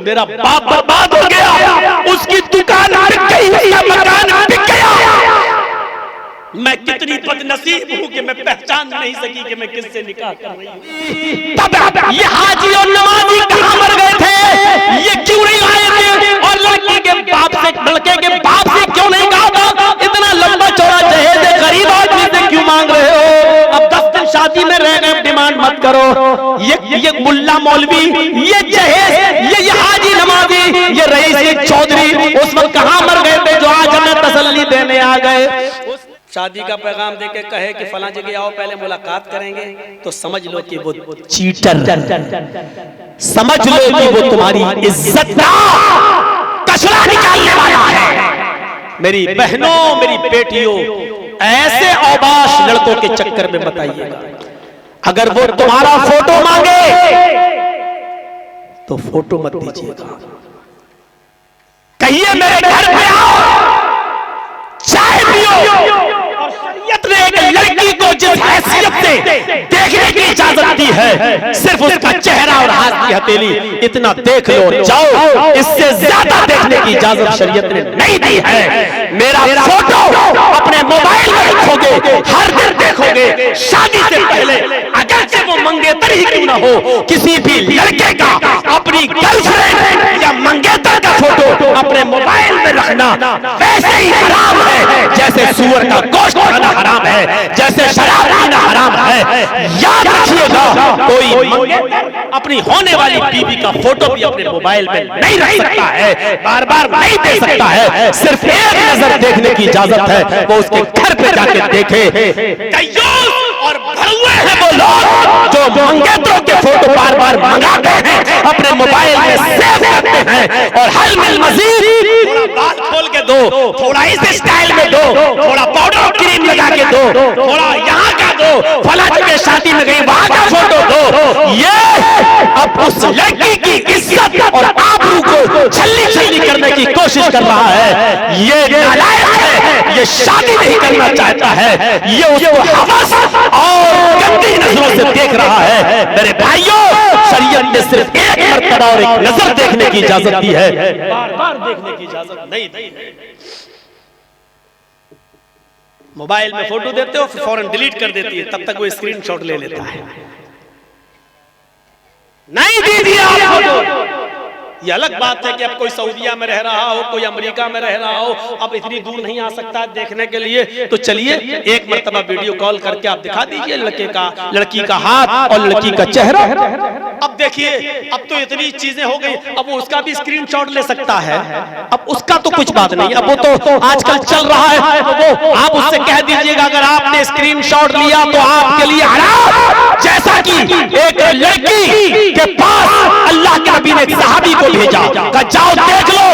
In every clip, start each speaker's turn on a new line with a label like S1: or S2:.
S1: मेरा बाप बर्बाद हो गया, उसकी दुकान बिक गई, उसका मकान बिक गया। मैं कितनी बदनसीब हूं कि मैं पहचान नहीं सकी कि मैं किससे निकाह कर रही हूं। तब ये हाजी और नमाजी कहां मर गए थे, ये क्यों नहीं आए थे, और लड़के के बाप से क्यों नहीं कहा था इतना लंबा चौड़ा जहेज गरीब आदमी से क्यों मांग रहे हो। अब 10 दिन शादी में रह गए, डिमांड मत करो। ये मुल्ला मौलवी, ये जहेज, ये हाजी नमाजी, ये रईस चौधरी उस वक्त कहां मर गए थे जो आज हमें तसल्ली देने आ गए। शादी का पैगाम देके कहे कि फलां जगह आओ, पहले मुलाकात करेंगे, तो समझ लो कि वो चीटर, समझ लो कि वो तुम्हारी इज्जत का कचरा निकालने वाला है। मेरी बहनों, मेरी बेटियों, ऐसे औबाश लड़कों के चक्कर में बताइएगा। अगर वो तुम्हारा फोटो मांगे तो फोटो मत दीजिएगा, कहिए मेरे घर पे आओ, चाय पियो। और शरीयत ने एक लड़की को जिस हैसियत से देखने की इजाजत दी है, सिर्फ उसका चेहरा और हाथ की हथेली इतना देख लो, जाओ, इससे ज्यादा देखने की इजाजत शरीयत ने नहीं दी है। मेरा फोटो अपने मोबाइल में रखोगे, हर दिन देखोगे, शादी से पहले अगर से वो मंगेतर ही क्यों ना हो, किसी भी लड़के का अपनी गर्लफ्रेंड या मंगेतर का फोटो अपने मोबाइल में रखना वैसे ही हराम है जैसे सूअर का गोश्त खाना हराम है, जैसे शराब पीना हराम है। याद रखिएगा, कोई अपनी होने वाली बीवी का फोटो भी अपने मोबाइल में नहीं रख सकता है, बार बार नहीं दे सकता है। सिर्फ एक नजर देखने की इजाजत है, वो उसके घर पे जाके देखे। और भरुए हैं वो लोग जो मंगेतरों के फोटो बार बार मंगाते हैं, अपने मोबाइल में सेव करते हैं, और हर मिल मजीद थोड़ा बाल खोल के दो, थोड़ा इस स्टाइल में दो, थोड़ा पाउडर क्रीम लगा के दो, थोड़ा यहाँ का दो, फला जगह शादी में गई वहां का फोटो दो। ये अब उस लड़की की इज्जत और आबरू को छल्ली करने की कोशिश कर रहा है। ये नालायक है, ये शादी नहीं करना चाहता है, ये उसको हवस और गंदी नजरों से देख रहा है। मेरे भाइयों, शरीयत ने सिर्फ एक मर्तबा और एक नजर देखने की इजाजत दी है, बार बार देखने की इजाजत नहीं दी। मोबाइल में फोटो देते हो, फिर फौरन डिलीट कर देती है, तब तक वो स्क्रीनशॉट ले लेता है। नहीं दीजिए आप फोटो। ये अलग बात है कि अब कोई सऊदीया में रह रहा हो, कोई अमेरिका में रह रहा हो, अब इतनी दूर नहीं आ सकता देखने के लिए, तो चलिए एक मर्तबा वीडियो कॉल करके आप दिखा दीजिए लड़की का हाथ और लड़की का चेहरा। अब देखिए, अब तो इतनी चीजें हो गई, अब वो उसका भी स्क्रीनशॉट ले सकता है। अब उसका तो कुछ बात नहीं, अब वो तो आजकल चल रहा है, तो वो आप उससे कह दीजिएगा अगर आपने स्क्रीनशॉट लिया तो आपके लिए हराम। जैसा कि एक लड़की के पास अल्लाह के नबी ने एक सहाबी को भेजा, कहा जाओ देख लो,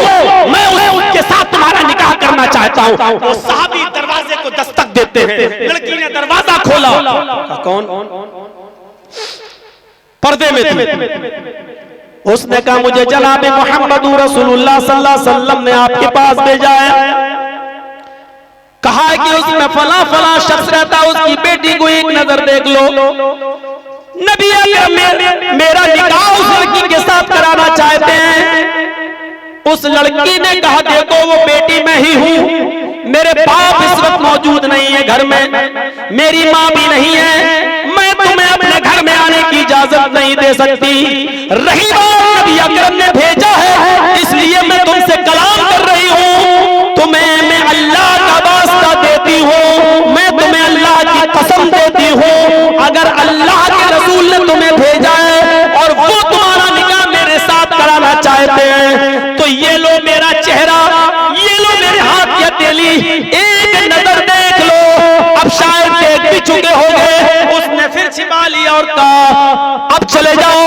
S1: मैं उसके साथ तुम्हारा निकाह करना चाहता हूँ। वो सहाबी दरवाजे को दस्तक देते हैं, लड़की ने दरवाजा खोला, कौन? पर्दे में थी। उसने कहा मुझे जनाब मोहम्मद रसूलुल्लाह सल्लल्लाहु अलैहि वसल्लम ने आपके पास भेजा है, कहा है कि उसमें फला फला शख्स रहता है, उसकी बेटी को एक नजर देख लो। नबी मेरा निकाह उस लड़की के साथ कराना चाहते हैं। उस लड़की ने कहा देखो वो बेटी मैं ही हूँ, मेरे बाप इस वक्त मौजूद नहीं है घर में, मेरी माँ भी नहीं है, मैं तुम्हें अपने घर में आने की इजाजत नहीं दे सकती। रही बात नबी अकरम ने भेजा है इसलिए मैं तुमसे कलाम कर रही हूँ, तुम्हें मैं अल्लाह का वास्ता देती हूँ, मैं तुम्हें अल्लाह की कसम देती हूँ, अगर अल्लाह के रसूल ने तुम्हें भेजा है और वो तुम्हारा निकाह मेरे साथ कराना चाहते हैं, तो ये लो मेरा चेहरा, ये लो मेरे हाथ की हथेली, एक नजर देख लो। अब शायद देख भी चुके हो गए। उसने फिर छिपा लिया और कहा अब चले जाओ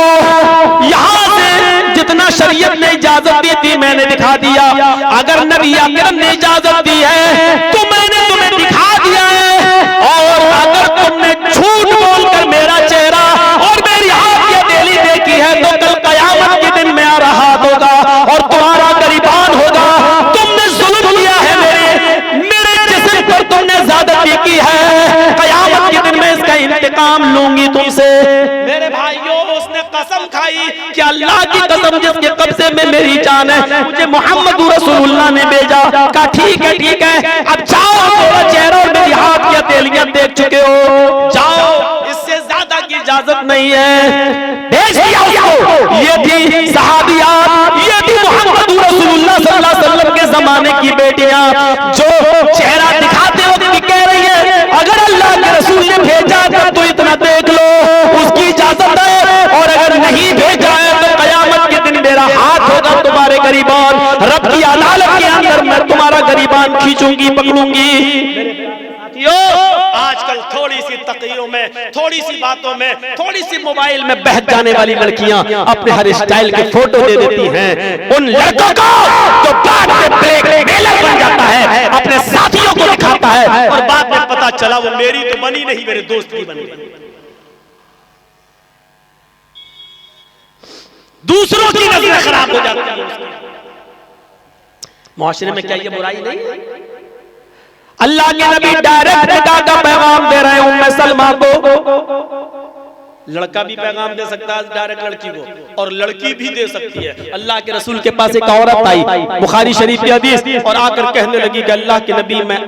S1: यहाँ से, जितना शरीयत ने इजाजत दी थी मैंने दिखा दिया, अगर नबी अकरम ने इजाजत दी है तो मैंने तुम्हें दिखा दिया है, और अगर तुमने झूठ बोलकर मेरा चेहरा और मेरी हाथ की हथेली देखी है तो कल कयामत के दिन मेरा हाथ होगा और तुम्हारा गरीबान होगा। तुमने जुल्म किया है, मेरे जिस्म पर तुमने ज़्यादती की है, कयामत के दिन में इसका इंतकाम लूंगी तुमसे। मेरे भाइयों, उसने कसम खाई कि अल्लाह की कसम जिसके कब्ज़े हिस्से में मेरी जान है, मुझे मोहम्मद रसूलुल्लाह ने भेजा। कहा ठीक है, अब जाओ, मेरा चेहरा और मेरी हाथ की हथेलियां देख चुके हो, जाओ, इससे ज्यादा की इजाजत नहीं है। भेज दिया उसको। ये थी सहाबियात, ये थी मोहम्मद रसूलुल्लाह सल्लल्लाहु अलैहि वसल्लम के जमाने की बेटियां, जो चेहरा दिखाते वक्त भी कह रही है अगर अल्लाह के रसूल ने भेजा तब तो इतना देख लो, उसकी इजाजत है, और अगर नहीं भेजा है तो कयामत के दिन मेरा हाथ होगा तुम्हारे गरीबान, रब की अदालत के अंदर मैं तुम्हारा गरीबान खींचूंगी, पकड़ूंगी। आजकल थोड़ी सी तकियों में, थोड़ी सी बातों में, थोड़ी सी मोबाइल में बहक जाने वाली लड़कियां अपने हर स्टाइल के फोटो दे देती हैं उन लड़कों को जो बाद में ब्लैकमेलर बन जाता है, अपने साथियों को दिखाता है और बाद में पता चला वो मेरी तो बनी नहीं, मेरे दोस्त की बन गई। दूसरों की नजरें खराब हो जाती है। मुआशरे में क्या ये बुराई नहीं है? अल्लाह के नबी डायरेक्ट निकाह का पैगाम दे रहे हैं उम्मे सलमा को। लड़का भी पैगाम दे सकता है डायरेक्ट लड़की को, और लड़की भी दे सकती है। अल्लाह के रसूल के पास एक औरत आई, बुखारी शरीफ की हदीस, और आकर कहने लगी कि अल्लाह के नबी मैं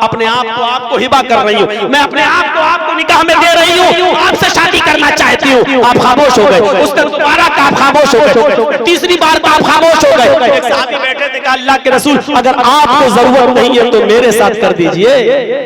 S1: अपने आप को आपको हिबा कर रही हूँ, मैं अपने आप को आपको निकाह में दे रही हूँ, आपसे शादी करना चाहती हूँ। आप खामोश हो गए। उसने दोबारा कहा आप खामोश हो गए, तीसरी बार तो आप खामोश हो गए। एक साहबी बैठे थे, कहा अल्लाह के रसूल अगर आपको जरूरत नहीं है तो मेरे साथ कर दीजिए,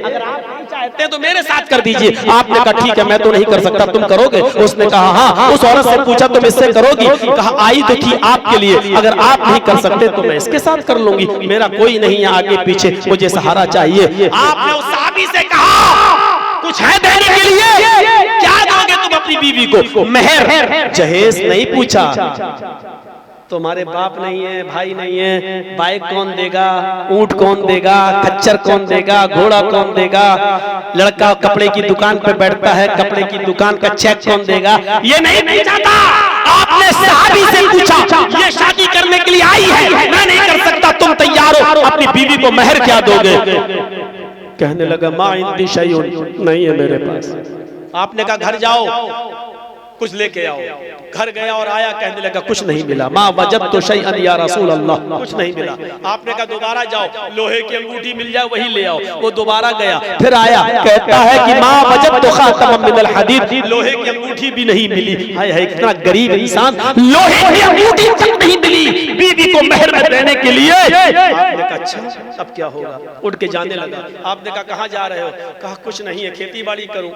S1: अगर आप चाहते हैं तो मेरे साथ कर दीजिए। आपने कहा ठीक है मैं तो नहीं कर सकता, तुम करोगे? उसने कहा हाँ। उस औरत से पूछा तुम इससे करोगी? कहा आई तो थी आपके लिए, अगर आप नहीं कर सकते तो मैं इसके साथ कर लूंगी, मेरा कोई नहीं है आगे पीछे, मुझे सहारा चाहिए। आपने उस साहबी से कहा कुछ है देने के लिए, क्या दोगे तुम अपनी बीवी को? मेहर, जहेज नहीं पूछा, तुम्हारे बाप नहीं है, भाई नहीं है, बाइक कौन देगा, ऊंट कौन देगा, खच्चर कौन देगा, घोड़ा कौन देगा, लड़का कपड़े की दुकान पे बैठता है, कपड़े की दुकान का चेक कौन देगा, ये नहीं पूछा था। आपने सहाबी से पूछा ये शादी करने के लिए आई है, मैं नहीं कर सकता, तुम तैयार हो, अपनी बीवी को मेहर क्या दोगे? कहने लगा मा इंदी शैउन, नहीं है मेरे पास। आपने कहा घर जाओ कुछ लेके आओ। घर गया और आया, कहने लगा कुछ नहीं मिला। माँ वजद तो शैअन या रसूल अल्लाह, कुछ नहीं मिला। आपने कहा दोबारा जाओ, लोहे की अंगूठी मिल जाए वही ले आओ। वो दोबारा गया, फिर आया, कहता है कि माँ वजद तो खातम मिनल हदीद, लोहे की अंगूठी भी नहीं मिली। हाय हाय कितना गरीब इंसान, लोहे की अंगूठी तक नहीं मिली बीवी को मेहर में देने के लिए। आपने कहा अच्छा अब क्या होगा? उठ के जाने लगा। आपने कहा कहाँ जा रहे हो? कहा कुछ नहीं है, खेती बाड़ी करूं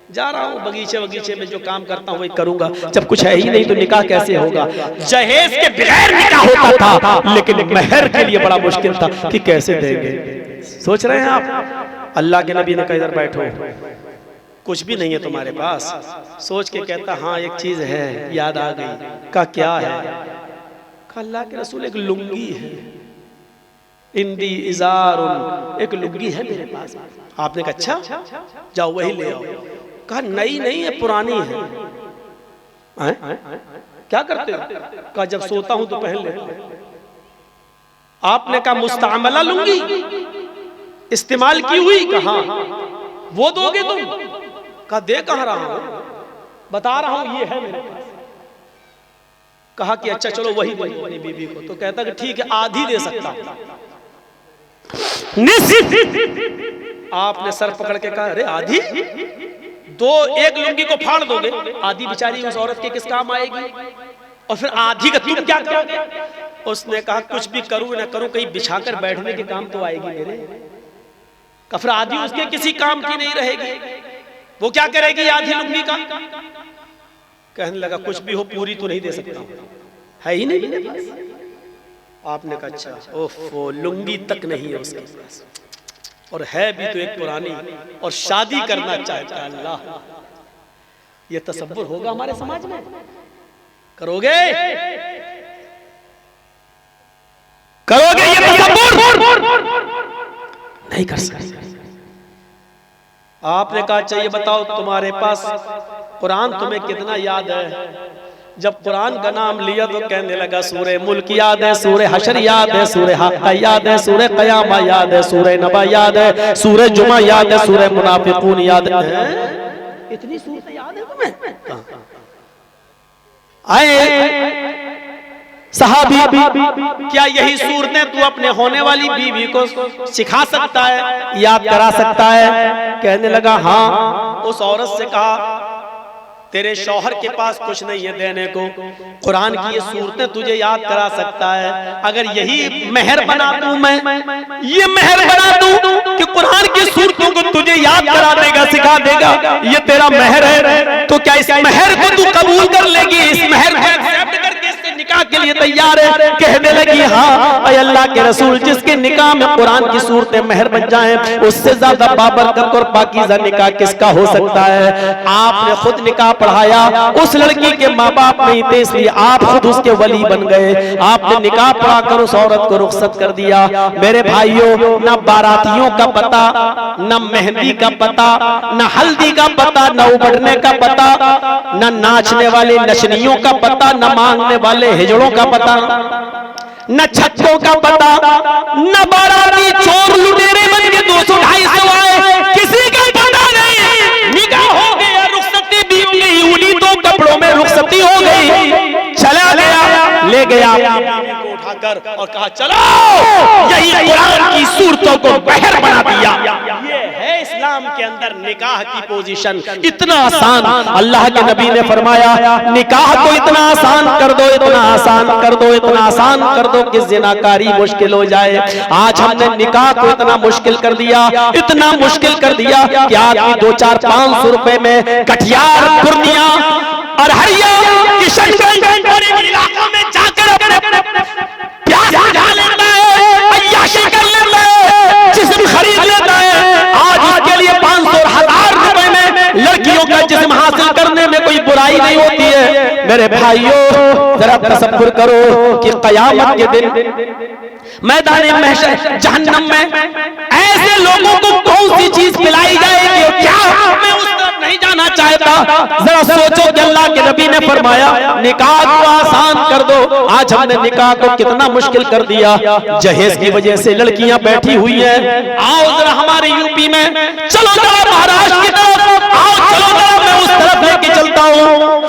S1: जा रहा हूँ, बगीचे में जो काम करता हूँ वही करूंगा। जब कुछ है ही नहीं तो निकाह कैसे होगा? जहेज के बगैर निकाह होता था, लेकिन मेहर के लिए बड़ा मुश्किल था कि कैसे देंगे। सोच रहे हैं आप? अल्लाह के नबी ने कहा इधर बैठो, कुछ भी नहीं है तुम्हारे पास? सोच के कहता हाँ एक चीज है, याद आ गई। कहा क्या है? कहा अल्लाह के रसूल एक लुंगी है, इंदी इजारुन, एक लुंगी है मेरे पास। आपने कहा अच्छा जाओ वही ले आओ। कहा नई नहीं है, पुरानी है। क्या करते हो? कहा जब सोता हूं तो पहन लेता हूं। आपने कहा मुस्तअमला लुंगी, इस्तेमाल की हुई? कहा वो दोगे तुम? कहा दे कहां रहा हूं, बता रहा हूं ये है मेरे पास। कहा कि अच्छा चलो वही दे अपनी बीवी को। तो कहता कि ठीक है आधी दे सकता हूं। आपने सर पकड़ के कहा अरे आधी? दो एक लुंगी को फाड़ दोगे, आधी बेचारी उस औरत के किस काम आएगी? और फिर आधी का तुम क्या करोगे? उसने कहा कुछ भी करूं ना करूं, कहीं बिछाकर बैठने के काम तो आएगी मेरे। का फिर आधी उसके किसी काम की नहीं रहेगी, वो क्या करेगी आधी लुंगी का? कहने लगा कुछ भी हो पूरी तो नहीं दे सकता, है ही नहीं मेरे पास। आपने कहा अच्छा ओफो, लुंगी तक नहीं है उसके पास, और है भी तो एक पुरानी, और शादी करना चाहता है। अल्लाह, ये तसव्वुर होगा हमारे समाज में? करोगे? करोगे ये तसव्वुर? नहीं कर सकते। आपने कहा चाहिए बताओ तुम्हारे पास कुरान तुम्हें कितना याद है? जब कुरान का नाम लिया तो कहने लगा सूरे मुल्क याद है, सूरे हशर याद है, सूरे हाक़ा याद है, सूरे क़यामा याद है, सूरे नबा याद है, सूरे जुमा याद है, सूरे मुनाफिकून याद है। इतनी सूरतें याद है तुम्हें? आए सहाबी, क्या यही सूरतें तू अपने होने वाली बीवी को सिखा सकता है, याद करा सकता है? कहने लगा हाँ। उस औरत से कहा तेरे शौहर के पास कुछ नहीं है देने को, कुरान की ये सूरतें तुझे याद करा सकता है। अगर यही मेहर बना दूं मैं, ये मेहर बना दूं कि कुरान की सूरतों को तुझे याद करा देगा, सिखा देगा, ये तेरा मेहर है, तो क्या इस मेहर को तू कबूल कर लेगी? इस मेहर को एक्सेप्ट करके इसके निकाह के लिए तैयार है? कहने लगी हाँ अल्लाह के रसूल, जिसके निकाह में कुरान की सूरतें मेहर बन जाएं, उससे ज्यादा बाबरकत और पाकीज़ा निकाह किसका हो सकता है? आपने खुद निकाह पढ़ाया, उस लड़की के माँ बाप नहीं थे इसलिए आप खुद उसके वली बन गए। आपने निकाह पढ़ाकर उस औरत को रुखसत कर दिया। मेरे भाइयों, ना बारातियों का पता, ना मेहंदी का पता, ना हल्दी का पता, ना उबड़ने का पता, ना नाचने वाले नचनियों का पता, ना मांगने वाले हिजड़ों का पता, न छक्कों का पता, न बाराती चोर लुटेरे बन के 200-250 आए, किसी का पता नहीं। निकाह हो गया, रुखसती भी हो गई, उन्हीं दो कपड़ों में रुखसती हो गई, चला गया, ले गया को उठाकर और कहा चलो, यही कुरान की सूरतों को बहर बना दिया। ये है इस्लाम के अंदर निकाह की पोजीशन। इतना आसान अल्लाह के नबी ने फरमाया, निकाह को इतना आसान कर दो, इतना आसान कर दो, इतना आसान कर दो कि ज़िनाकारी मुश्किल हो जाए। आज हमने निकाह को इतना मुश्किल कर दिया, इतना मुश्किल कर दिया कि आदमी 200-400-500 रुपए में कटिहार, पूर्णिया और हरियाणा किशनगंज इलाकों में जाकर अपने प्यास बुझा लेता है, अय्याशी कर लेता है, जिस्म खरीद लेता है। आज इसके लिए 500-1000 रुपए में लड़कियों का जिस्म हासिल करने में कोई बुराई नहीं होती है। मेरे भाइयों, जरा तसव्वुर करो कि क़यामत के दिन मैदान महशर जहन्नम में ऐसे लोगों को कौन सी चीज पिलाई जाएगी? क्या मैं उस तरफ नहीं जाना चाहता। जरा सोचो कि अल्लाह के नबी ने फरमाया निकाह को आसान कर दो। आज हमने निकाह को कितना मुश्किल कर दिया। जहेज की वजह से लड़कियां बैठी हुई हैं। आओ जरा हमारे यूपी में, चलो जरा महाराष्ट्र की तरफ आओ, चलो जरा मैं उस तरफ लेके चलता हूँ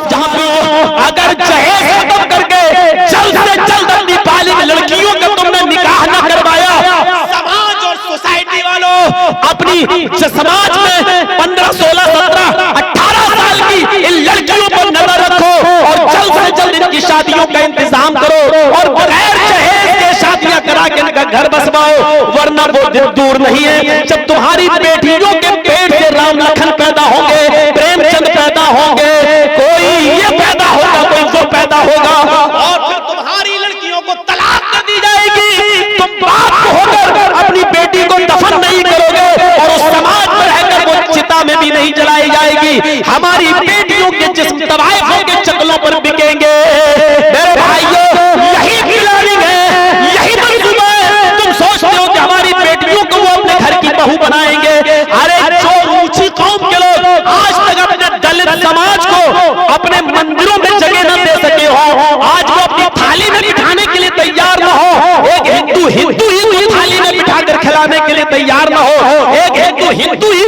S1: जहाँ पे अगर जहेज खत्म करके जल्द से जल्द अपनी बालिग लड़कियों का तुमने निकाह न करवाया, समाज और सोसाइटी वालों अपनी समाज में 15, 16, 17, 18 साल की इन लड़कियों पर नजर रखो और जल्द से जल्द इनकी शादियों का इंतजाम करो और बगैर जहेज के शादियां करा के इनका घर बसवाओ, वरना वो दिन दूर नहीं है जब तुम्हारी बेटियों के पेट से राम लखन पैदा होंगे, प्रेमचंद पैदा होंगे, कोई ये पैदा होगा, कोई वो पैदा होगा और फिर तुम्हारी लड़कियों को तलाक दे दी जाएगी। तुम बाप होकर अपनी बेटी को दफन नहीं करोगे और उस समाज में रहकर वो चिता में भी नहीं जलाई जाएगी। हमारी बेटियों के जिस्म तबाह होकर चकलों पर बिकेंगे। मेरे भाइयों, यही प्लानिंग है, यही मंसूबा है। तुम सोचते हो कि हमारी बेटियों को वो अपने घर की बहू बनाएंगे। अरे जो ऊंची कौम के लोग आज तक अपने दलित समाज को अपने मंदिरों में जगह न दे सके हो, आज वो अपनी थाली में बिठाने के लिए तैयार न हो, एक हिंदू ही थाली में बिठाकर खिलाने के लिए तैयार न हो, एक हिंदू ही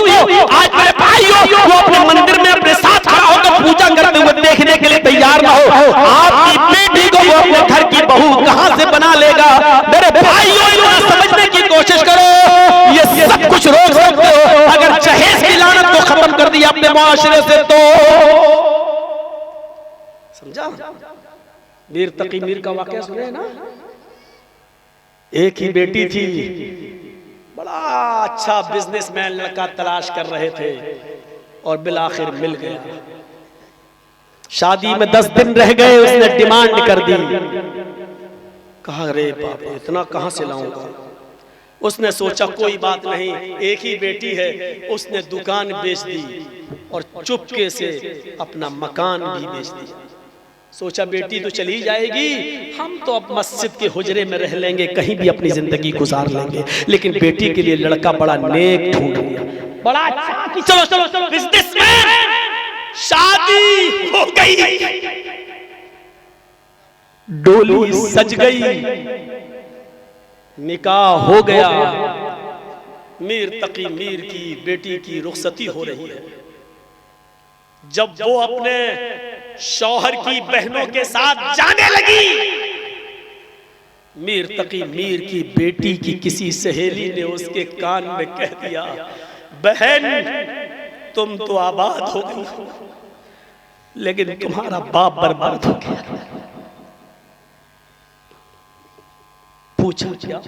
S1: आज मेरे भाइयों वो अपने मंदिर में अपने साथ खड़ा होकर पूजा करते हुए देखने के लिए तैयार न हो, आपकी बेटी को वो अपने घर की बहू कहां से बना लेगा? मेरे भाइयों, इतना समझने की कोशिश करो। ये सब कुछ रोक सकते हो अगर जहेज की लानत को खत्म कर दिया अपने मुआशरे से तो। समझा? मीर तकी मीर का वाकया सुने ना? एक ही बेटी थी, बड़ा अच्छा बिजनेसमैन लड़का तलाश कर रहे थे और बिलाखिर मिल गया। शादी में 10 दिन रह गए, उसने डिमांड कर दी। कहा अरे बाप, इतना कहां से लाऊंगा? उसने सोचा कोई बात नहीं, एक ही बेटी है। उसने दुकान बेच दी और चुपके से अपना मकान भी बेच दिया। सोचा बेटी तो चली जाएगी, हम तो अब मस्जिद के हुजरे में रह लेंगे, कहीं भी अपनी जिंदगी गुजार लेंगे। लेकिन बेटी के लिए लड़का बड़ा नेक ढूंढ लिया, बड़ा अच्छा कि चलो चलो चलो बिजनेसमैन। शादी हो गई, डोली सज गई, निकाह हो गया। मीर तकी मीर की बेटी की रुखसती हो रही है। जब वो अपने शौहर की बहनों के साथ जाने लगी मीर तकी मीर की बेटी की किसी सहेली ने उसके कान में कह दिया, बहन तुम तो आबाद हो गई लेकिन तुम्हारा बाप बर्बाद हो गया। पूछा क्या?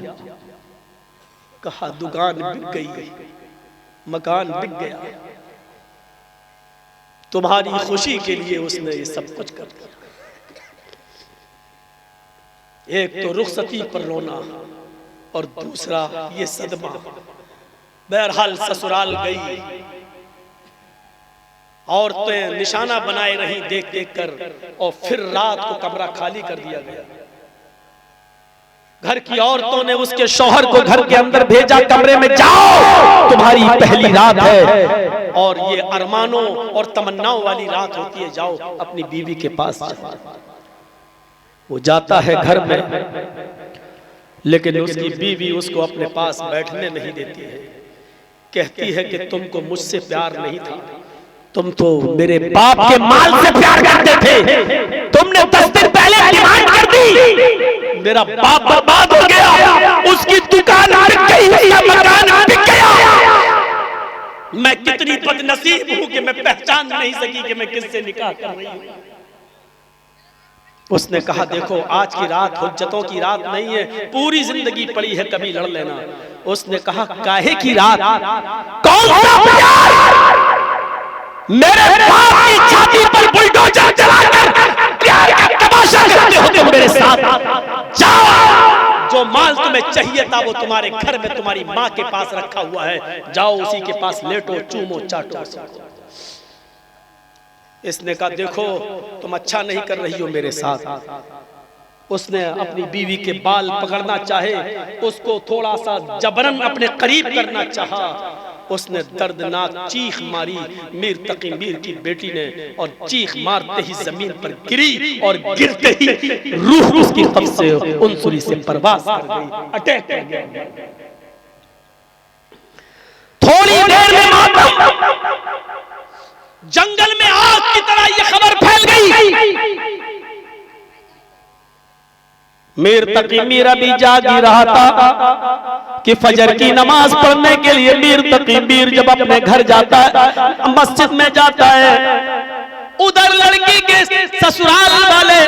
S1: कहा दुकान बिक गई, मकान बिक गया, तुम्हारी खुशी के लिए उसने ये सब कुछ कर दिया। एक तो रुखसती पर रोना और दूसरा ये सदमा। बहरहाल ससुराल गई, औरतें निशाना बनाए रही देख देख कर, और फिर रात को कमरा खाली कर दिया गया। घर की औरतों ने उसके शौहर को घर के अंदर भेजा, कमरे में जाओ तुम्हारी पहली रात है और ये अरमानों और तमन्नाओं वाली रात होती है, जाओ अपनी बीवी के पास जाओ। वो जाता है घर में, लेकिन उसकी बीवी उसको अपने पास बैठने नहीं देती है। कहती है कि तुमको मुझसे प्यार नहीं था, तुम तो मेरे बाप के माल से प्यार करते थे, तुमने 10 दिन पहले डिमांड कर दी, मेरा बाप बर्बाद हो गया, उसकी दुकान बिक गई, उसका मकान बिक गया। मैं कितनी बदनसीब हूं कि मैं पहचान नहीं सकी कि मैं किससे निकाह कर रही हूं। उसने कहा देखो आज की रात हुज्जतों की रात नहीं है, पूरी जिंदगी पड़ी है, कभी लड़ लेना। उसने कहा काहे की रात? कौन सा प्यार? मेरे बाप की छाती पर बुलडोजर चलाकर प्यार का तमाशा करते हो तुम मेरे साथ। जाओ, जो माल तुम्हें चाहिए था वो तुम्हारे घर में तुम्हारी माँ के पास रखा हुआ है, जाओ उसी के पास लेटो, चूमो, चाटो। इसने कहा देखो तुम अच्छा नहीं कर रही हो मेरे साथ। उसने अपनी बीवी के बाल पकड़ना चाहे, उसको थोड़ा सा जबरन अपने करीब करना चाहा। उसने दर्दनाक चीख मारी मीर तकी मीर की बेटी ने, और चीख मारते ही जमीन पर गिरी और गिरते ही रूह उसकी कब्ज से उनसुरी से परवास कर गई, अटैक कर गया। थोड़ी देर में मातम, जंगल में आग की तरह यह खबर फैल गई। मीर तकी मीर अभी जाग ही रहा था कि फजर की नमाज पढ़ने के लिए मीर तकी मीर जब अपने घर जाता है, मस्जिद में जाता है, उधर लड़की के ससुराल वाले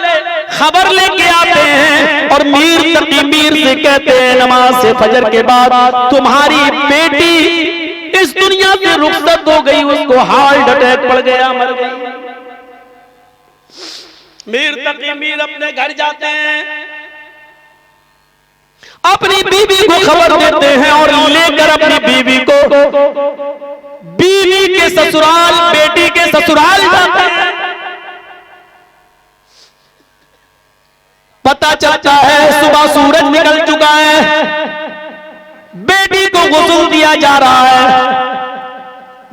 S1: खबर लेके आते हैं और मीर तकी मीर से कहते हैं नमाज से फजर के बाद तुम्हारी बेटी इस दुनिया से रुखसत हो गई, उसको हार्ट अटैक पड़ गया, मर गई। मीर तकी मीर अपने घर जाते हैं, अपनी बीवी को खबर देते हैं और लेकर अपनी बीवी को बीवी के ससुराल, बेटी के ससुराल जाते हैं। पता चलता है सुबह सूरज निकल चुका है, बेटी को गुस्ल दिया जा रहा है।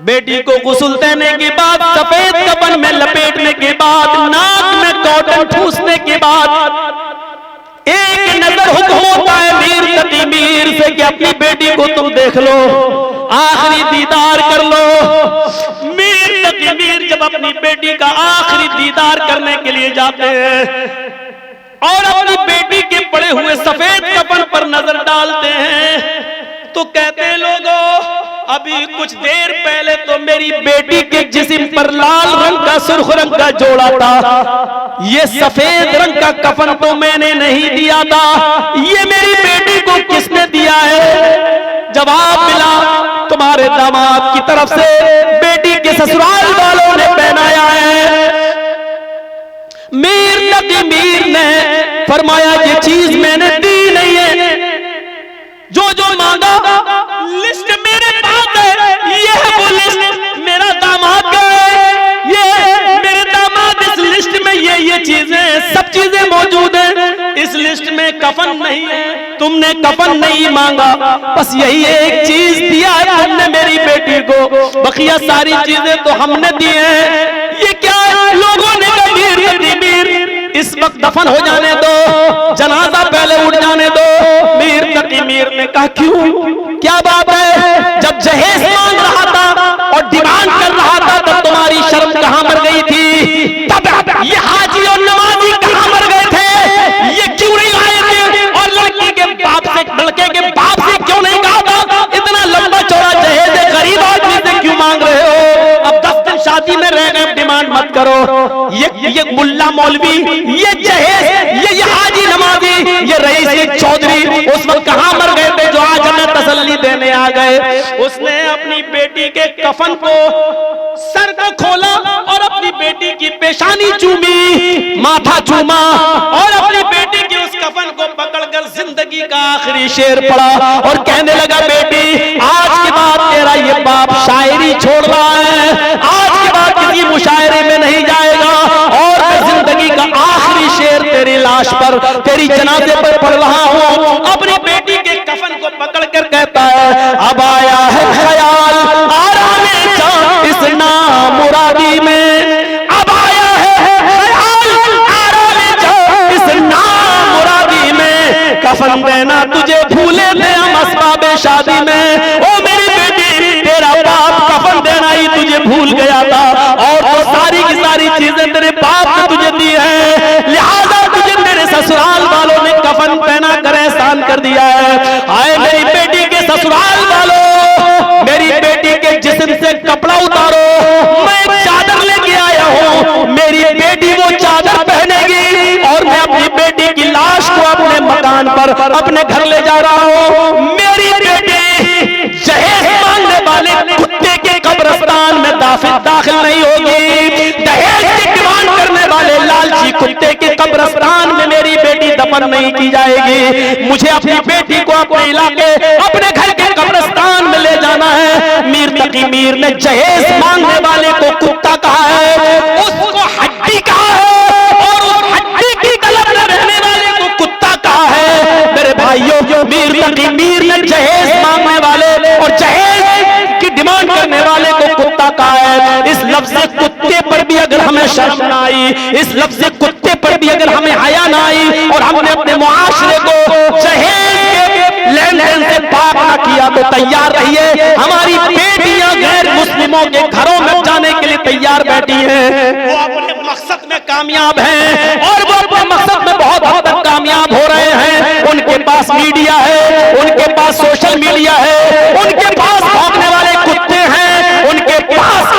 S1: बेटी को गुस्ल देने के बाद, सफेद कफन में लपेटने के बाद, नाक में कॉटन ठूसने के बाद एक नजर हुक्म होता है मीर तकी मीर से कि अपनी बेटी को तुम देख लो, आखिरी दीदार कर लो। मीर तकी मीर जब अपनी बेटी का आखिरी दीदार करने के लिए जाते हैं और अपनी बेटी के पड़े हुए सफेद कफन पर नजर डालते हैं तो कहते हैं लोगों अभी कुछ देर पहले तो मेरी बेटी के जिस्म पर लाल रंग का सुर्ख रंग का जोड़ा था, ये सफेद रंग का कफन तो मैंने नहीं दिया था, ये मेरी बेटी को किसने दिया है? जवाब मिला तुम्हारे दामाद की तरफ से बेटी के ससुराल वालों ने पहनाया है। मीर तकी मीर ने फरमाया ये चीज मैंने दी नहीं है, जो जो मांगा लिस्ट मेरे पास है, ये है वो लिस्ट, मेरा दामाद है, ये मेरे दामाद इस लिस्ट में ये चीजें सब चीजें मौजूद हैं, इस लिस्ट में कफन नहीं है, तुमने कफन नहीं मांगा, बस यही एक चीज दिया है तुमने मेरी बेटी को, बकिया सारी चीजें तो हमने दी हैं। ये क्या है? लोगों ने कहा मीर इस वक्त दफन हो जाने दो, जनाजा पहले उठ जाने दो। मीर तकी मीर ने कहा क्यों, क्या बात है? जब जहेज मांग रहा था और डिमांड कर रहा था तब तुम्हारी शर्म कहां मर गई थी? तब ये हाजी और नमाजी कहां मर गए थे? ये क्यों नहीं आए थे? और ये मुल्ला मौलवी, ये जहेज, ये हाजी नमाजी, ये रईस चौधरी उस वक्त कहां मर गए थे जो आज हमें तसल्ली देने आ गए। उसने अपनी बेटी के कफन को, सर को खोला और अपनी बेटी की पेशानी चूमी, माथा चूमा और अपनी बेटी की उस कफन को पकड़कर जिंदगी का आखिरी शेर पढ़ा और कहने लगा, बेटी आज के बाद तेरा ये बाप शायरी छोड़ रहा है, आज के बाद किसी मुशायरे में नहीं जाएगा और मैं जिंदगी का आखिरी शेर तेरी लाश पर, तेरी जनाजे पर पढ़ रहा हूँ। अपनी बेटी के कफन को पकड़कर कहता है, अब आया है ख्याल आरामे जान इस नामुरादी में, अब आया है ख्याल आरामे जान इस नामुरादी में, कफन देना तुझे भूले थे हम असबाबे शादी में। ओ मेरी बेटी, तेरा बाप कफन देना ही तुझे भूल गया था और तो सारी की सारी चीजें तेरे बाप ने तुझे दी है, लिहाजा तुझे तेरे ससुराल वालों ने कफन पहना कर एहसान कर दिया है। आए मेरी बेटी के ससुराल वालों, मेरी बेटी के जिस्म से कपड़ा उतारो, मैं एक चादर लेके आया हूँ, मेरी बेटी वो चादर पहनेगी और मैं अपनी बेटी की लाश को अपने मकान पर अपने घर ले जा रहा हूँ। मेरी बेटी जहेज मांगने वाले कुत्ते के कब्रिस्तान में दाखिल नहीं होगी, दहेज की डिमांड करने वाले लालची कुत्ते के कब्रिस्तान में मेरी बेटी दफन नहीं की जाएगी। मुझे अपनी बेटी को अपने इलाके, अपने घर के कब्रिस्तान में ले जाना है। मीर तकी मीर ने जहेज मांगने वाले को कुत्ता कहा है, उसको हड्डी कहा है और उस हड्डी की तलब में रहने वाले को कुत्ता कहा है। मेरे भाइयों, मीर तकी मीर ने जहेज मांगने वाले और जहेज की डिमांड करने वाले को कुत्ता कहा है। इस लफ्ज़ कुत्ते पर भी अगर हमें शर्म ना आई, इस लफ्ज़ कुत्ते पर भी अगर हमें हया ना आई और हमने अपने मुआशरे को जहेज के लेन देन से पाक ना किया तो तैयार रहिए, हमारी बेटियां गैर मुस्लिमों के घरों में जाने के लिए तैयार बैठी हैं। वो अपने मकसद में कामयाब हैं और वो अपने मकसद में बहुत हद तक कामयाब हो रहे हैं। उनके पास मीडिया है, उनके पास सोशल मीडिया है, उनके पास भौंकने वाले कुत्ते हैं, उनके पास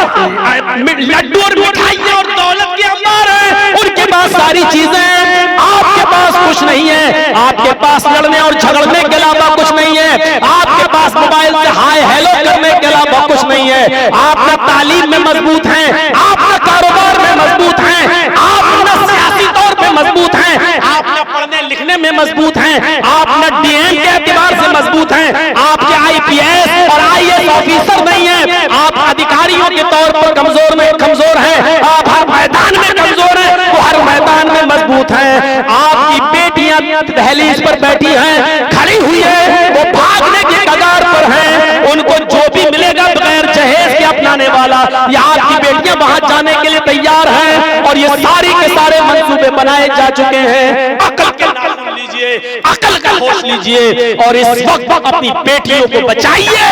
S1: लड्डू और मिठाइयां और दौलत के अंबार हैं, उनके पास सारी चीजें हैं। आपके पास कुछ नहीं है, आपके पास लड़ने और झगड़ने के अलावा कुछ नहीं है, आपके पास मोबाइल से हाय हेलो करने के अलावा कुछ नहीं है। आप न तालीम में मजबूत हैं, आप न कारोबार में मजबूत हैं, आप न सियासी तौर पे मजबूत हैं, आप न पढ़ने लिखने में मजबूत हैं, आप न डीएन के एतबार से मजबूत हैं, आपके आईपीएस और आईएएस ऑफिसर नहीं है, आप अधिकारियों के तौर पर कमजोर हैं, आप हर मैदान में कमजोर हैं, वो हर मैदान में मजबूत हैं। आपकी बेटियां दहलीज पर बैठी हैं, खड़ी हुई है, वो भागने की कगार पर हैं, उनको जो भी मिलेगा बगैर जहेज के अपनाने वाला, या आपकी बेटियां वहां जाने के लिए तैयार हैं और ये सारी के सारे मंसूबे बनाए जा चुके हैं। अकल के नाम लीजिए, अकल का होश लीजिए और इस वक्त अपनी बेटियों को बचाइए,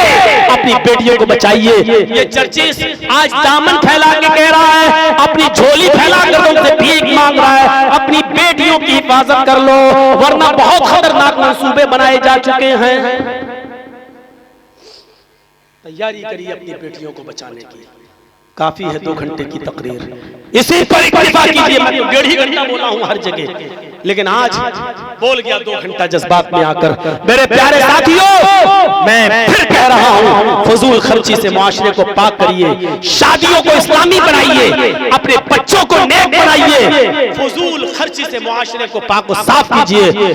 S1: अपनी बेटियों को बचाइए। ये चर्चिस आज दामन फैला के कह रहा है, अपनी झोली फैला कर तुमसे भीख मांग रहा है, अपनी बेटियों की हिफाजत कर लो वरना बहुत खतरनाक मंसूबे बनाए जा चुके हैं। तैयारी करिए अपनी बेटियों को बचाने की। काफी है 2 घंटे की तकरीर, इसी पर इक्तफा कीजिए। मैं 1.5 घंटा बोला हूं हर जगह, लेकिन आज बोल गया 2 घंटा जज्बात में आकर। मेरे प्यारे साथियों, मैं फिर कह रहा हूं, फजूल खर्ची से मुआशरे को पाक करिए, शादियों को इस्लामी बनाइए, अपने बच्चों को नेक बनाइए, फजूल खर्ची से मुआशरे को पाक और साफ कीजिए